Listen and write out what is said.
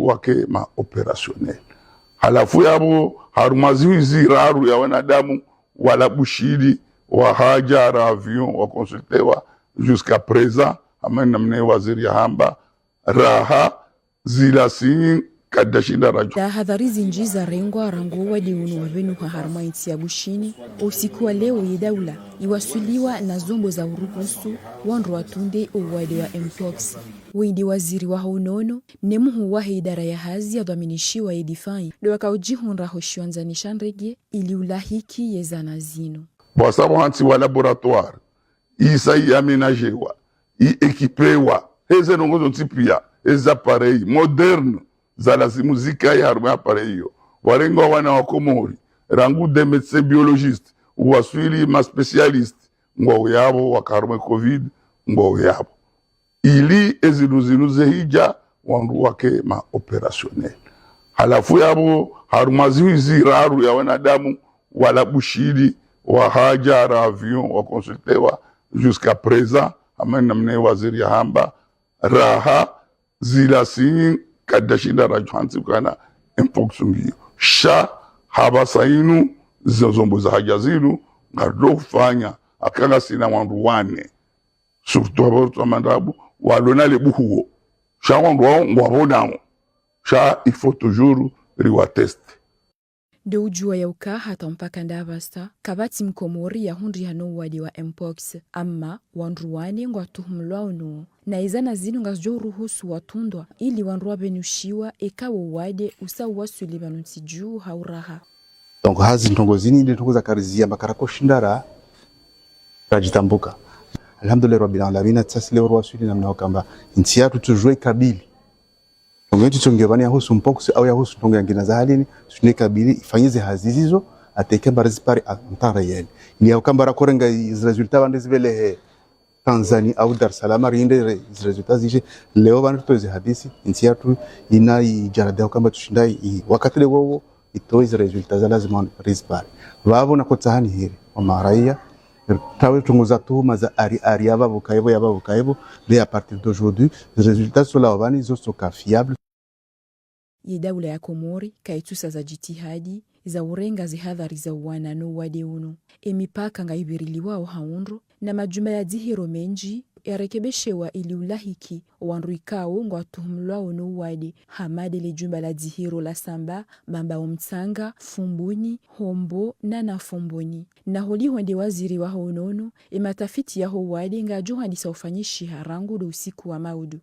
wandu wake ma opérationnel halafu yabo harumaziwi ziraru ya wanadamu wala bushidi wa haja ra avion wa consultewa jusqu'à présent amena mne waziri ya hamba raha zila si kadashinda raju da hadhari zinji za rengwa rango wadi unu wavenu haharma inti ya bushini usiku wa leo ya daula iwasuliwa na zombo za uruhusu wandu watunde uwade wa mpox windi waziri wa haunono nemuhu wa idara ya hazi ya dhaminishiwa edifai do wakaujihunra hoshiwanza nishanrege ili ulahiki yezana zino bwasabu hansi wa laboratoire isa i aménagewa i ekipewa heze nongozo ntipia heze appareil moderne za lazimu zikai harume appareil yo warengo wana wakomori rangu de médecins biologistes uwaswili ma spécialiste ngwa yabo wakarume covid ngwa yabo ili ezinuzinuze hija wandu wake ma opérationnel halafu yabo harumaziwi ziraru ya wanadamu wala bushidi wa haja ra avion wa consultewa jusqu'à présent amena mne waziri ya hamba raha zila si kadashinda raju hansi kana mpox ngiyo sha haba sainu zombo za haja zinu ngardo kufanya akanga sina wandu wane surtout aborto amandabu walona le buhuo sha wandu wao ngwabonamo sha il faut toujours riwa test de ujua ya uka hata mpaka ndavasta kabati mkomori ya hundi hano wadi wa mpox amma wandu wane ngwa tuhumlwa unu na izana zinu ngazjo ruhusu watundwa ili wandu wabenushiwa ekawo wade usa wasuli banuti juu hauraha donc hazi ntongo zini ndi ntongo za karizia makarako shindara rajitambuka alhamdulillah rabbil alamin tsasile wasuli namna kamba nti yatu tujue kabili ngeti chongebani ya husu mpox au ya husu ntongo yangina za halini sunne kabili ifanyize hazizizo ateke barizipari antara yeli ni yakambara korenga resultat bandezibele Tanzania au Dar es Salaam rinde resultats zije leo bana tutoze hadisi nti yatu ina ijarada kamba tushindai wakati lewo itoze resultats za lazima rizipari babo nakotsahani hiri wa maraia tawe tunguza tuhuma za ari yaba bukaibo mais à partir d'aujourd'hui les résultats sont là wabani zo soka fiable Daula ya Komori kaitusa za jitihadi za urenga zihadhari za uwanano wade unu emipaka ngaibiriliwao haunro na majumba ya dihiro menji yarekebeshewa ili ulahiki wandu ikao ngwa tuhumlwa unu wade hamade le jumba la dihiro la samba mamba umtsanga fumbuni hombo na nafomboni na holi wende waziri wa honono ematafiti ya ho wade nga johandi saufanyishi harangu do usiku wa maudu